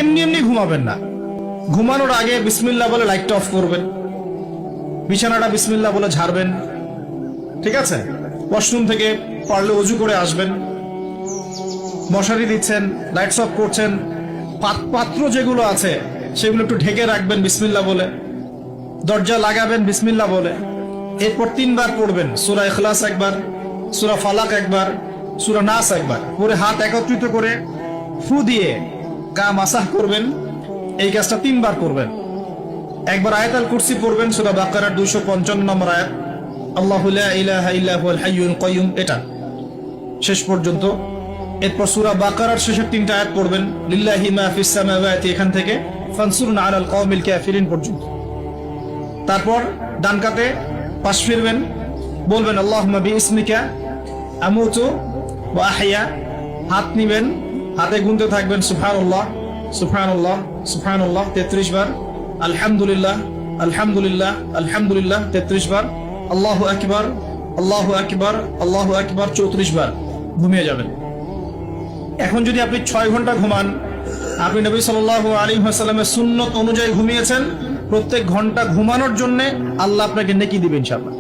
এমনি এমনি ঘুমাবেন না। ঘুমানোর আগে বিসমিল্লাহ বলে লাইটটা অফ করবেন, বিছানাটা বিসমিল্লাহ বলে ঝাড়বেন, ঠিক আছে? ওয়াশরুম থেকে পারলে অজু করে আসবেন। মশারি দিচ্ছেন, লাইটস অফ করছেন, পাত্র যেগুলো আছে সেগুলো একটু ঢেকে রাখবেন বিসমিল্লাহ বলে। দরজা লাগাবেন বিসমিল্লাহ বলে। এরপর 3 বার পড়বেন সূরা ইখলাস একবার, সূরা ফালাক একবার, সূরা নাস একবার, পরে হাত একত্রিত করে ফু দিয়ে গা মাসাহ করবেন। এই কাজটা 3 বার করবেন। একবার আয়াতুল কুরসি পড়বেন, সূরা বাকারার 255 নম্বর আয়াত, আল্লাহু লা ইলাহা ইল্লা হুয়াল হাইয়ুল কাইয়ুম, এটা শেষ পর্যন্ত। এরপর সূরা বাকারার শেষের 3টা আয়াত পড়বেন, লিল্লাহি মা ফিস সামাওয়াতি, এখান থেকে ফানসুরনা আলাল কওমিল কাফিরিন পর্যন্ত। তারপর ডান কাতে পাশ ফিরবেন, বলবেন আল্লাহুম্মা বিইসমিকা আমুতু ওয়া আহইয়া। হাত নিবেন, হাতে গুনতে থাকবেন সুবহানাল্লাহ সুবহানাল্লাহ সুবহানাল্লাহ 33 বার, আলহামদুলিল্লাহ আলহামদুলিল্লাহ আলহামদুলিল্লাহ 33 বার, আল্লাহু আকবার আল্লাহু আকবার আল্লাহু আকবার 34 বার। ঘুমিয়ে যাবেন। এখন যদি আপনি 6 ঘন্টা ঘুমান, আপনি নবী সাল্লাল্লাহু আলাইহি ওয়াসাল্লামের সুন্নত অনুযায়ী ঘুমিয়েছেন, প্রত্যেক ঘন্টা ঘুমানোর জন্য আল্লাহ আপনাকে নেকি দিবেন ইনশাআল্লাহ।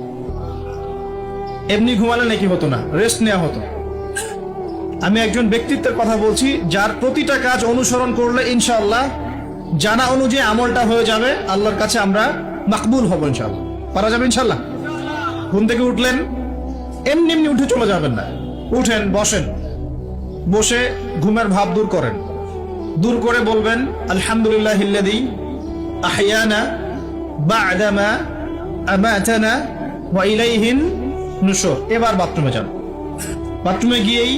এমনি ঘুমালে নেকি হতো না, রেস্ট নেওয়া হতো। আমি একজন ব্যক্তিত্বের কথা বলছি, যার প্রতিটা কাজ অনুসরণ করলে ইনশাআল্লাহ জানা অনুযায়ী আমলটা হয়ে যাবে, আল্লাহর কাছে আমরা মাকবুল হব ইনশাআল্লাহ। পারা যাবে ইনশাআল্লাহ। ঘুম থেকে উঠলেন, এমনি এমনি উঠে চলে যাবেন না। উঠেন, বসেন, বসে ঘুমের ভাব দূর করেন। দূর করে বলবেন আলহামদুলিল্লাহিল্লাযী আহইয়ানা বা'দামা আমাতানা ওয়া ইলাইহিন নুশুর। এবার বাথরুমে যান। বাথরুমে গিয়েই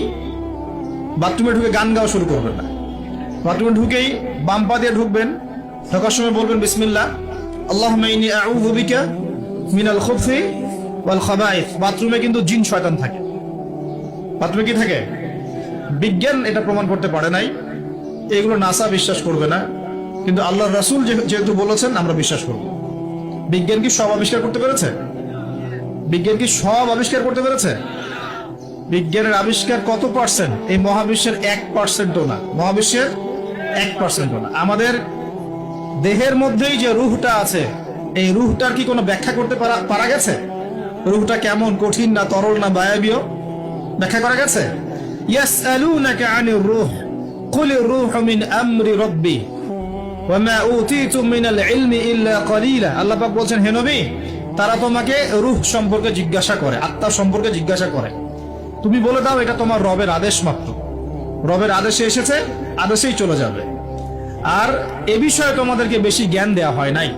বাথরুমে ঢুকে গান গাওয়া শুরু করবেন না। বাথরুমে ঢুকেই বাম পা দিয়ে ঢুকবেন। ঢোকার সময় বলবেন বিসমিল্লাহ, আল্লাহুম্মা ইন্নী আউযু বিকা মিনাল খুবসি ওয়াল খাবাইস। বাথরুমে কিন্তু জিন শয়তান থাকে। বাথরুমে কি থাকে? বিজ্ঞান এটা প্রমাণ করতে পারে নাই, এগুলো নাসা বিশ্বাস করবে না, কিন্তু আল্লাহর রাসূল যেহেতু বলেছেন আমরা বিশ্বাস করব। বিজ্ঞান কি সব আবিষ্কার করতে পেরেছে? বিজ্ঞান কি সব আবিষ্কার করতে পেরেছে? বিজ্ঞানের আবিষ্কার কত পার্সেন্ট? এই মহাবিশ্বের 1%ও না। মহাবিশ্বের 1%ও না। আমাদের দেহের মধ্যেই যে রূহটা আছে, এই রূহটার কি কোনো ব্যাখ্যা করতে পারা গেছে? রূহটা কেমন, কঠিন না তরল না বায়বীয়, ব্যাখ্যা করা গেছে? ইয়াসআলুনাকা আনির রূহ কুলির রূহু মিন আমরি রাব্বি ওয়া মা উতীতুম মিনাল ইলমি ইল্লা কলিলা। আল্লাহ পাক বলছেন, হে নবী, তারা তোমাকে রূহ সম্পর্কে জিজ্ঞাসা করে, আত্মা সম্পর্কে জিজ্ঞাসা করে। তুমি বলে দাও এটা তোমার রবের আদেশ মাত্র। রবের আদেশে এসেছে, আদেশেই চলে যাবে। আর এ বিষয়ে তোমাদেরকে বেশি জ্ঞান দেওয়া হয় নাই।